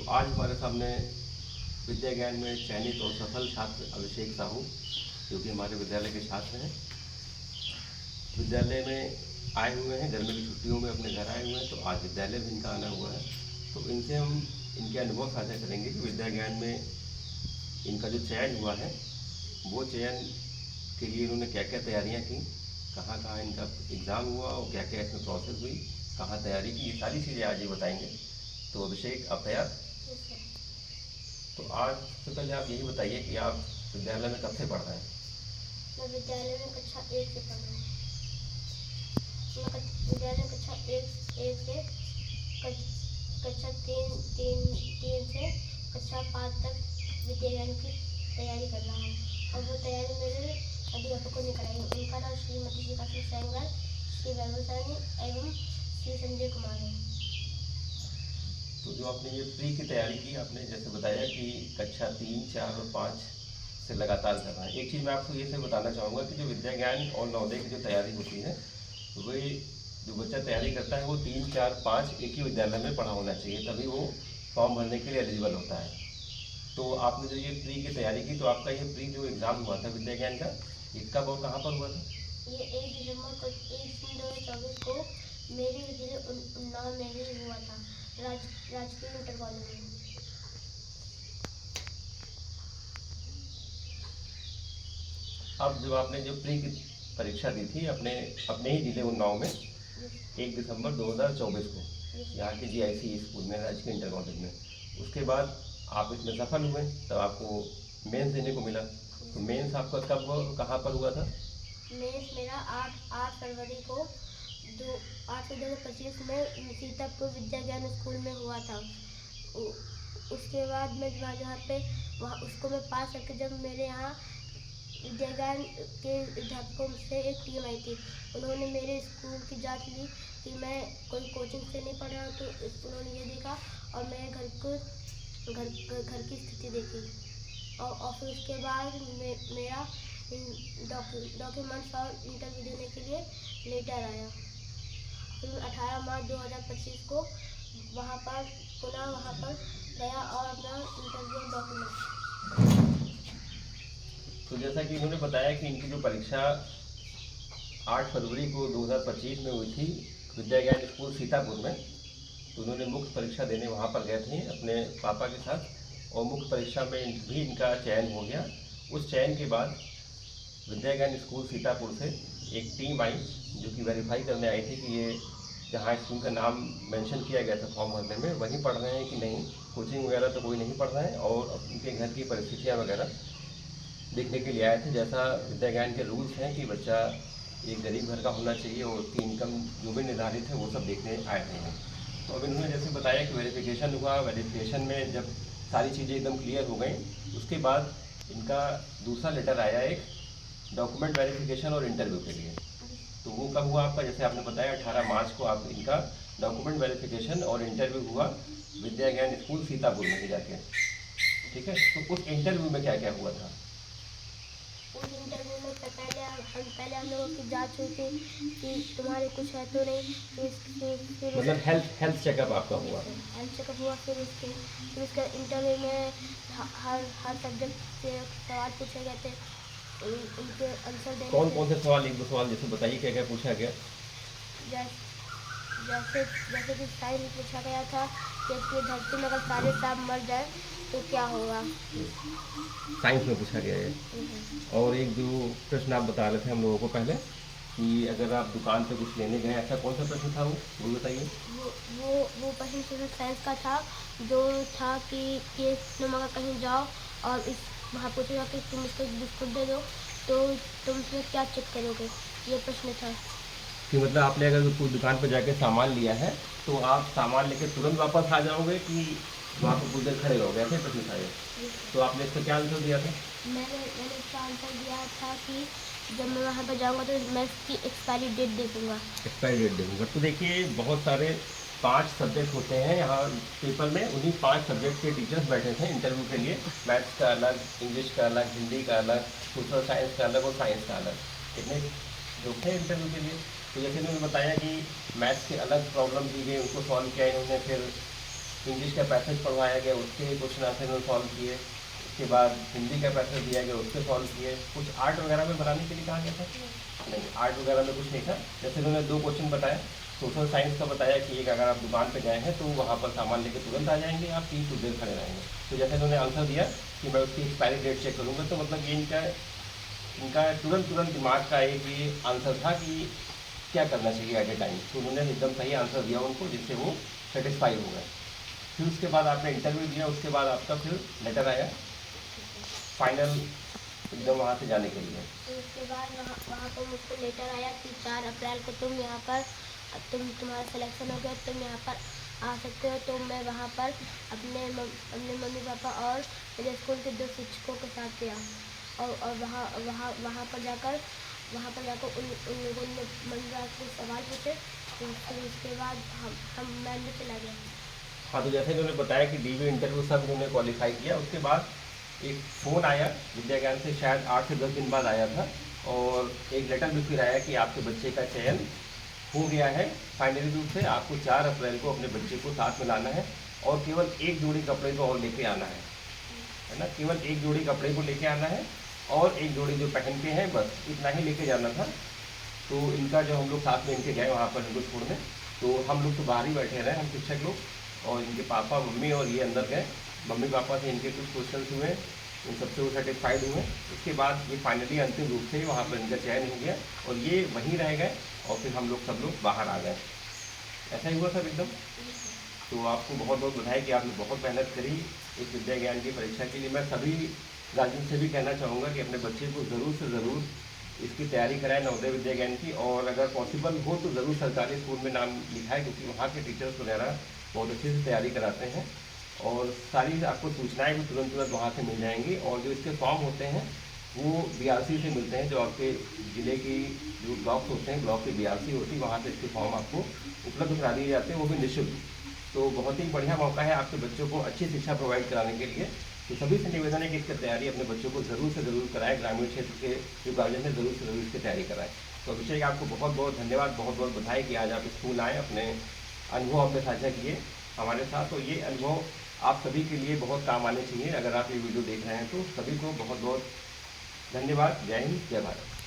आज हमारे सामने विद्या ज्ञान में चयनित और सफल छात्र अभिषेक साहू, जो कि हमारे विद्यालय के छात्र हैं, विद्यालय में आए हुए हैं। गर्मी की छुट्टियों में अपने घर आए हुए हैं, तो आज विद्यालय भी इनका आना हुआ है। तो इनसे हम इनके अनुभव साझा करेंगे कि विद्या ज्ञान में इनका जो चयन हुआ है, वो चयन के लिए इन्होंने क्या क्या तैयारियां की, कहाँ कहाँ इनका एग्ज़ाम हुआ और क्या क्या इसमें प्रोसेस हुई, कहाँ तैयारी की, ये सारी चीज़ें आज ये बताएंगे। तो अभिषेक, आप तैयार? तो आज सबसे पहले आप यही बताइए कि आप विद्यालय में कब से पढ़ रहे हैं? मैं विद्यालय में कक्षा 1 से पढ़ रहा हूँ। मैं विद्यालय में कक्षा 1 से कक्षा 3 से कक्षा 5 तक विद्या ज्ञान की तैयारी कर रहा हूँ। और वो तैयारी मेरे अध्यापकों ने कराई। उनका नाम श्रीमती शिकासी सैंगल, श्री वैभव सैनी एवं श्री संजय कुमार है। तो जो आपने ये प्री की तैयारी की, आपने जैसे बताया कि कक्षा 3, 4 और 5 से लगातार कर रहे हैं। एक चीज़ मैं आपको ये से बताना चाहूँगा कि जो विद्या ज्ञान और नवोदय की जो तैयारी होती है, वही जो बच्चा तैयारी करता है वो 3, 4, 5 एक ही विद्यालय में पढ़ा होना चाहिए, तभी वो फॉर्म भरने के लिए एलिजिबल होता है। तो आपने जो ये प्री की तैयारी की, तो आपका ये प्री जो एग्ज़ाम हुआ था विद्या ज्ञान का, ये कब और कहाँ पर हुआ था? ये 1 दिसंबर 2024 को मेरे जिले उन्नाव में ही हुआ था, राजकीय इंटर कॉलेज में। अब जब आपने जो प्री की परीक्षा दी थी अपने अपने ही जिले उन्नाव में 1 दिसंबर 2024 को, यहाँ के GIC स्कूल में, राजकीय इंटर कॉलेज में, उसके बाद आप इसमें सफल हुए, तब आपको मेंस देने को मिला। तो मेंस आपका कब कहाँ पर हुआ था? मेंस मेरा 8 फरवरी को 2025 में सीतापुर विद्या ज्ञान स्कूल में हुआ था। उसके बाद मैं जहाँ पे वहाँ उसको मैं पास करके, जब मेरे यहाँ विद्या ज्ञान के अध्यापकों से एक टीम आई थी, उन्होंने मेरे स्कूल की जांच ली कि मैं कोई कोचिंग से नहीं पढ़ रहा हूँ। तो उन्होंने ये देखा और मेरे घर की स्थिति देखी, और फिर उसके बाद मेरा डॉक्यूमेंट्स और इंटरव्यू देने के लिए लेटर आया। फिर 18 मार्च 2025 को वहाँ पर गया और अपना इंटरव्यू डॉक्यूमेंट। तो जैसा कि उन्होंने बताया कि इनकी जो परीक्षा 8 फरवरी को 2025 में हुई थी विद्या ज्ञान स्कूल सीतापुर में, तो उन्होंने मुख्य परीक्षा देने वहाँ पर गए थे अपने पापा के साथ, और मुख्य परीक्षा में भी इनका चयन हो गया। उस चयन के बाद विद्या ज्ञान स्कूल सीतापुर से एक टीम आई, जो कि वेरीफाई करने आई थी कि ये जहाँ स्कूल का नाम मेंशन किया गया था फॉर्म भरने में, वहीं पढ़ रहे हैं कि नहीं, कोचिंग वगैरह तो कोई नहीं पढ़ रहे हैं, और उनके घर की परिस्थितियाँ वगैरह देखने के लिए आए थे। जैसा विद्या ज्ञान के रूल्स हैं कि बच्चा एक गरीब घर का होना चाहिए और उसकी इनकम जो भी निर्धारित है वो सब देखने आए थे। तो अब इन्होंने जैसे बताया कि वेरिफिकेशन हुआ, वेरिफिकेशन में जब सारी चीज़ें एकदम क्लियर हो गई, उसके बाद इनका दूसरा लेटर आया एक डॉक्यूमेंट वेरिफिकेशन और इंटरव्यू के लिए। तो वो कब हुआ आपका? जैसे आपने बताया 18 मार्च को आप इनका डॉक्यूमेंट वेरिफिकेशन और इंटरव्यू हुआ विद्या ज्ञान स्कूल सीतापुर में ही जाके, ठीक है? तो उस इंटरव्यू में क्या क्या हुआ था? उस इंटरव्यू में पहले हम लोगों की जांच हुई थी कि तुम्हारे कुछ है तो नहीं। फिर मतलब हेल्थ चेकअप आपका हुआ? हेल्थ चेकअप हुआ। फिर उसके इंटरव्यू में हर सब्जेक्ट से सवाल पूछे गए थे, उनके आंसर देने। कौन से सवाल? एक दो सवाल जैसे बताइए क्या क्या पूछा गया। जैसे कि साइंस में पूछा गया था कि इसमें धरती में अगर सारे सांप मर जाए तो क्या होगा, साइंस में पूछा गया है। और एक जो प्रश्न आप बता रहे थे हम लोगों को पहले कि अगर आप दुकान पे कुछ लेने गए, ऐसा कौन सा प्रश्न था वो बताइए। वो प्रश्न साइंस का था, जो था कि तुम अगर कहीं जाओ और इस वहाँ पूछेगा कि तुम इसको बिस्कुट दे दो तो तुम इसमें क्या चेक करोगे, ये प्रश्न था। कि मतलब आपने अगर कोई दुकान पर जाके सामान लिया है तो आप सामान लेके तुरंत वापस आ जाओगे कि वहाँ पर कुछ देर खड़े रहोगे, ऐसे प्रश्न था ये। तो आपने इसका क्या आंसर दिया था? मैंने इसका आंसर दिया था कि जब मैं वहाँ पर जाऊँगा तो मैं इसकी एक्सपायरी डेट देखूँगा। एक्सपायरी डेट देखूँगा। तो देखिए, बहुत सारे 5 सब्जेक्ट होते हैं यहाँ पेपर में, उन्हीं 5 सब्जेक्ट के टीचर्स बैठे थे इंटरव्यू के लिए। मैथ्स का अलग, इंग्लिश का अलग, हिंदी का अलग, सोशल साइंस का अलग और साइंस का अलग, इतने लोग थे इंटरव्यू के लिए। तो जैसे उन्होंने बताया कि मैथ्स के अलग प्रॉब्लम दी गई, उनको सॉल्व किया इन्होंने, फिर इंग्लिश का पैसेज पढ़वाया गया, उसके क्वेश्चन आंसर में सॉल्व किए। उसके बाद हिंदी का पैसेज दिया गया, उसके सॉल्व किए। कुछ आर्ट वगैरह में बनाने के लिए कहा गया था? नहीं, आर्ट वगैरह में कुछ नहीं था। जैसे उन्होंने 2 क्वेश्चन बताए। सोशल साइंस का बताया कि एक, अगर आप दुकान पे गए हैं तो वहाँ पर सामान लेके तुरंत आ जाएंगे आप, 30 देर खड़े रहेंगे। तो जैसे उन्होंने आंसर दिया कि मैं उसकी एक्सपायरी डेट चेक करूँगा, तो मतलब ये इनका तुरंत दिमाग का एक ये आंसर था कि क्या करना चाहिए एट ए टाइम। तो उन्होंने एकदम सही आंसर दिया उनको, जिससे वो सेटिस्फाई हो गए। फिर उसके बाद आपने इंटरव्यू दिया, उसके बाद आपका फिर लेटर आया फाइनल एकदम वहाँ से जाने के लिए। फिर उसके बाद वहाँ पर मुझको लेटर आया कि 4 अप्रैल को तुम यहाँ पर तुम्हारा सिलेक्शन हो गया, तुम यहाँ पर आ सकते हो। तो मैं वहाँ पर अपने मम्मी पापा और मेरे स्कूल के 2 शिक्षकों के साथ गया, और वहाँ पर जाकर उन लोगों ने मम्मी पापा से सवाल पूछे। फिर उसके बाद मैं भी चला गया। हाँ, तो जैसे उन्होंने बताया कि डीवी इंटरव्यू सब उन्होंने क्वालिफाई किया। उसके बाद एक फ़ोन आया विद्या ज्ञान से, शायद 8 से 10 दिन बाद आया था, और एक लेटर भी फिर आया कि आपके बच्चे का चयन हो गया है फाइनली रूप से। आपको 4 अप्रैल को अपने बच्चे को साथ में लाना है, और केवल 1 जोड़ी कपड़े को और लेके आना है ना? केवल 1 जोड़ी कपड़े को लेके आना है, और 1 जोड़ी जो पहन के हैं, बस इतना ही लेके जाना था। तो इनका जो हम लोग साथ में इनके गए वहाँ पर इनको छोड़ने, तो हम लोग तो बाहर ही बैठे रहे, हम शिक्षक लोग, और इनके पापा मम्मी और ये अंदर गए। मम्मी पापा से इनके कुछ क्वेश्चन हुए, उन सबसे वो सेटिस्फाइड हुए। उसके बाद ये फाइनली अंतिम रूप से वहाँ पर इनका चयन हो गया, और ये वहीं रह गए, और फिर हम लोग सब लोग बाहर आ गए। ऐसा ही हुआ सब एकदम। तो आपको बहुत बहुत बधाई कि आपने बहुत मेहनत करी इस विद्या ज्ञान की परीक्षा के लिए। मैं सभी गार्जियन से भी कहना चाहूँगा कि अपने बच्चे को ज़रूर से ज़रूर इसकी तैयारी कराएं नवोदय विद्या ज्ञान की, और अगर पॉसिबल हो तो ज़रूर सरकारी स्कूल में नाम लिखाएं, क्योंकि वहाँ के टीचर्स वगैरह बहुत अच्छे से तैयारी कराते हैं, और सारी आपको सूचनाएं भी तुरंत वहाँ से मिल जाएंगी। और जो इसके फॉर्म होते हैं वो BRC से मिलते हैं, जो आपके ज़िले की जो ब्लॉक्स होते हैं, ब्लॉक की BRC होती है, वहाँ से इसके फॉर्म आपको उपलब्ध करा दिए जाते हैं, वो भी निःशुल्क। तो बहुत ही बढ़िया मौका है आपके बच्चों को अच्छी शिक्षा प्रोवाइड कराने के लिए। तो सभी से निवेदन है कि इसकी तैयारी अपने बच्चों को ज़रूर से ज़रूर कराएं। ग्रामीण क्षेत्र के जो गार्जियन है, ज़रूर से ज़रूर इसकी तैयारी कराएं। तो अभिषेक, आपको बहुत बहुत धन्यवाद, बहुत बहुत बधाई कि आज आप स्कूल आए, अपने अनुभव आपने साझा किए हमारे साथ। तो ये अनुभव आप सभी के लिए बहुत काम आने चाहिए। अगर आप ये वीडियो देख रहे हैं तो सभी को बहुत बहुत धन्यवाद। जय हिंद, जय भारत।